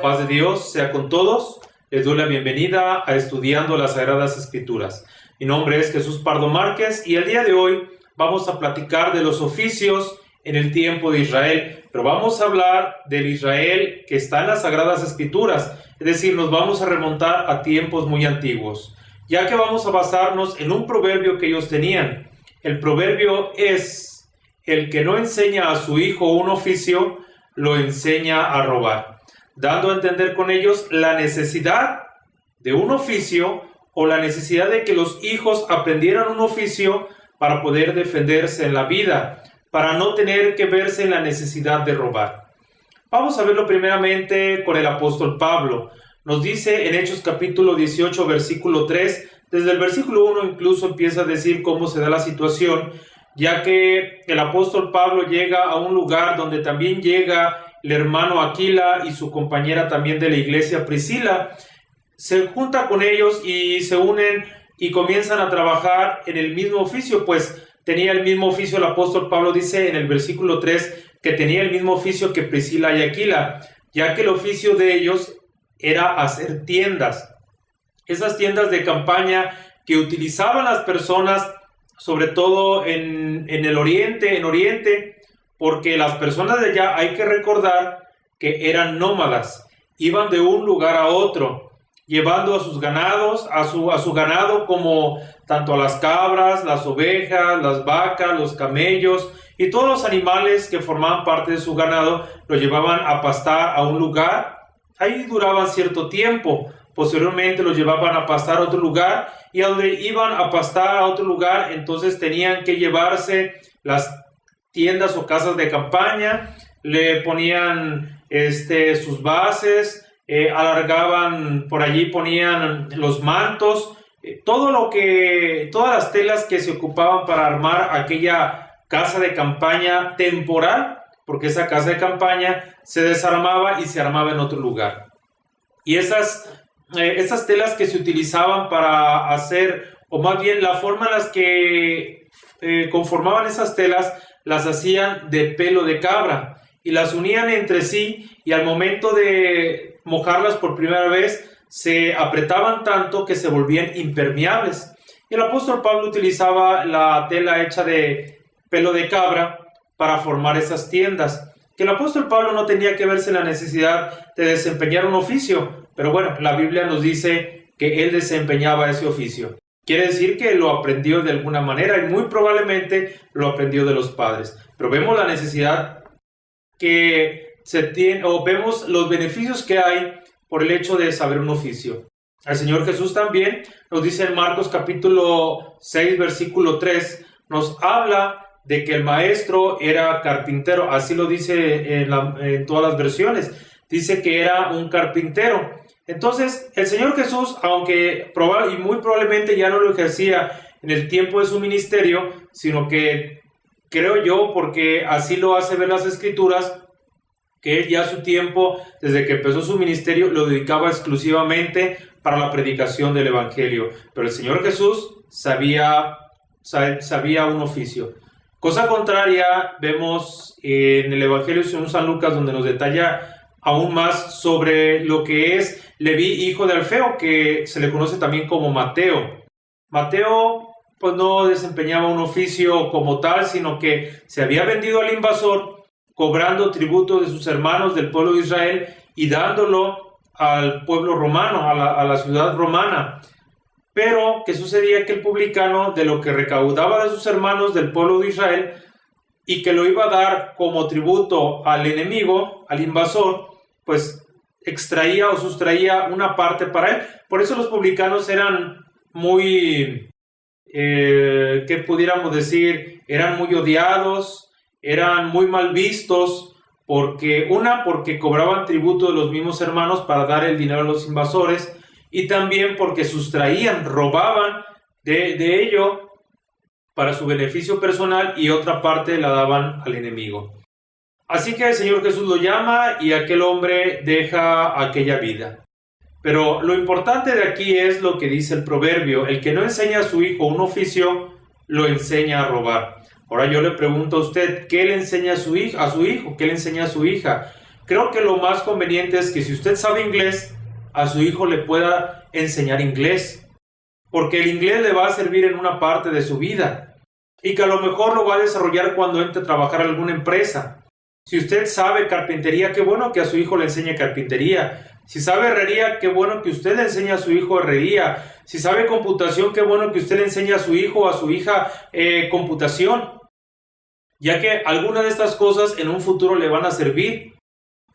paz de Dios sea con todos. Les doy la bienvenida a Estudiando las Sagradas Escrituras. Mi nombre es Jesús Pardo Márquez y el día de hoy vamos a platicar de los oficios en el tiempo de Israel. Pero vamos a hablar del Israel que está en las Sagradas Escrituras. Es decir, nos vamos a remontar a tiempos muy antiguos, ya que vamos a basarnos en un proverbio que ellos tenían. El proverbio es: el que no enseña a su hijo un oficio, lo enseña a robar, dando a entender con ellos la necesidad de un oficio o la necesidad de que los hijos aprendieran un oficio para poder defenderse en la vida, para no tener que verse en la necesidad de robar. Vamos a verlo primeramente con el apóstol Pablo. Nos dice en Hechos capítulo 18, versículo 3, desde el versículo 1 incluso empieza a decir cómo se da la situación, ya que el apóstol Pablo llega a un lugar donde también llega el hermano Aquila y su compañera también de la iglesia, Priscila. Se junta con ellos y se unen y comienzan a trabajar en el mismo oficio, pues tenía el mismo oficio. El apóstol Pablo dice en el versículo 3 que tenía el mismo oficio que Priscila y Aquila, ya que el oficio de ellos era hacer tiendas. Esas tiendas de campaña que utilizaban las personas, sobre todo en Oriente, porque las personas de allá, hay que recordar que eran nómadas, iban de un lugar a otro, llevando a sus ganados, a su ganado, como tanto a las cabras, las ovejas, las vacas, los camellos y todos los animales que formaban parte de su ganado, lo llevaban a pastar a un lugar. Ahí duraban cierto tiempo. Posteriormente los llevaban a pastar a otro lugar, y a donde iban a pastar a otro lugar, entonces tenían que llevarse las tiendas o casas de campaña, le ponían sus bases, alargaban por allí, ponían los mantos, todas las telas que se ocupaban para armar aquella casa de campaña temporal, porque esa casa de campaña se desarmaba y se armaba en otro lugar. Y esas telas que se utilizaban para hacer, o más bien la forma en las que conformaban esas telas, las hacían de pelo de cabra y las unían entre sí, y al momento de mojarlas por primera vez se apretaban tanto que se volvían impermeables. Y el apóstol Pablo utilizaba la tela hecha de pelo de cabra para formar esas tiendas, que el apóstol Pablo no tenía que verse en la necesidad de desempeñar un oficio, pero bueno, la Biblia nos dice que él desempeñaba ese oficio. Quiere decir que lo aprendió de alguna manera, y muy probablemente lo aprendió de los padres. Pero vemos la necesidad que se tiene, o vemos los beneficios que hay por el hecho de saber un oficio. El Señor Jesús también nos dice en Marcos capítulo 6, versículo 3, nos habla de que el maestro era carpintero. Así lo dice en todas las versiones. Dice que era un carpintero. Entonces, el Señor Jesús, aunque muy probablemente ya no lo ejercía en el tiempo de su ministerio, sino que creo yo, porque así lo hace ver las Escrituras, que él ya su tiempo, desde que empezó su ministerio, lo dedicaba exclusivamente para la predicación del Evangelio. Pero el Señor Jesús sabía un oficio. Cosa contraria, vemos en el Evangelio según San Lucas, donde nos detalla aún más sobre lo que es Leví, hijo de Alfeo, que se le conoce también como Mateo. Mateo pues no desempeñaba un oficio como tal, sino que se había vendido al invasor, cobrando tributo de sus hermanos del pueblo de Israel y dándolo al pueblo romano, a la ciudad romana. Pero, ¿qué sucedía? Que el publicano, de lo que recaudaba de sus hermanos del pueblo de Israel, y que lo iba a dar como tributo al enemigo, al invasor, pues extraía o sustraía una parte para él. Por eso los publicanos eran muy, ¿qué pudiéramos decir? Eran muy odiados, eran muy mal vistos, porque cobraban tributo de los mismos hermanos para dar el dinero a los invasores, y también porque sustraían, robaban de ello para su beneficio personal, y otra parte la daban al enemigo. Así que el Señor Jesús lo llama y aquel hombre deja aquella vida. Pero lo importante de aquí es lo que dice el proverbio: el que no enseña a su hijo un oficio, lo enseña a robar. Ahora yo le pregunto a usted, ¿qué le enseña a su hijo? ¿Qué le enseña a su hija? creo que lo más conveniente es que si usted sabe inglés, a su hijo le pueda enseñar inglés, porque el inglés le va a servir en una parte de su vida y que a lo mejor lo va a desarrollar cuando entre a trabajar en alguna empresa. Si usted sabe carpintería, qué bueno que a su hijo le enseñe carpintería. Si sabe herrería, qué bueno que usted le enseñe a su hijo herrería. Si sabe computación, qué bueno que usted le enseñe a su hijo o a su hija computación, ya que algunas de estas cosas en un futuro le van a servir.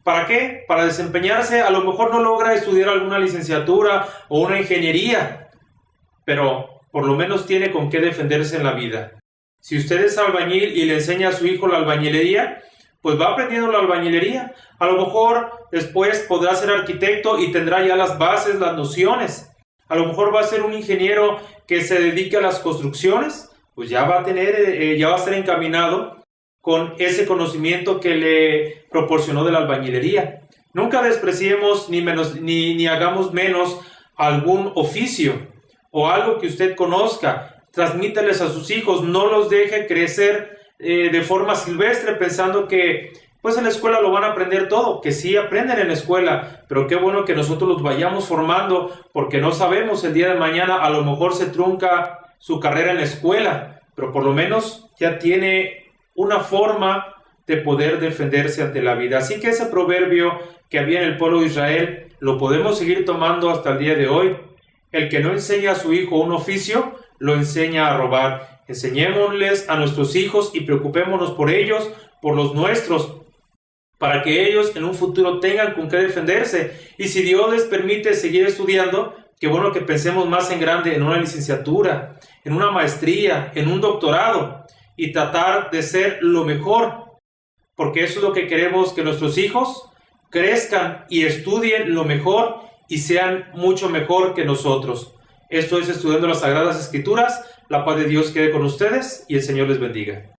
¿Para qué? Para desempeñarse. A lo mejor no logra estudiar alguna licenciatura o una ingeniería, pero por lo menos tiene con qué defenderse en la vida. Si usted es albañil y le enseña a su hijo la albañilería, pues va aprendiendo la albañilería. A lo mejor después podrá ser arquitecto y tendrá ya las bases, las nociones. A lo mejor va a ser un ingeniero que se dedique a las construcciones, pues ya va a estar encaminado con ese conocimiento que le proporcionó de la albañilería. Nunca despreciemos ni hagamos menos algún oficio o algo que usted conozca. Transmíteles a sus hijos, no los deje crecer de forma silvestre pensando que pues en la escuela lo van a aprender todo, que sí aprenden en la escuela, pero qué bueno que nosotros los vayamos formando, porque no sabemos el día de mañana, a lo mejor se trunca su carrera en la escuela, pero por lo menos ya tiene una forma de poder defenderse ante la vida. Así que ese proverbio que había en el pueblo de Israel lo podemos seguir tomando hasta el día de hoy. El que no enseña a su hijo un oficio, lo enseña a robar. Enseñémosles a nuestros hijos y preocupémonos por ellos, por los nuestros, para que ellos en un futuro tengan con qué defenderse. Y si Dios les permite seguir estudiando, qué bueno que pensemos más en grande, en una licenciatura, en una maestría, en un doctorado, y tratar de ser lo mejor, porque eso es lo que queremos, que nuestros hijos crezcan y estudien lo mejor y sean mucho mejor que nosotros. Esto es Estudiando las Sagradas Escrituras. La paz de Dios quede con ustedes y el Señor les bendiga.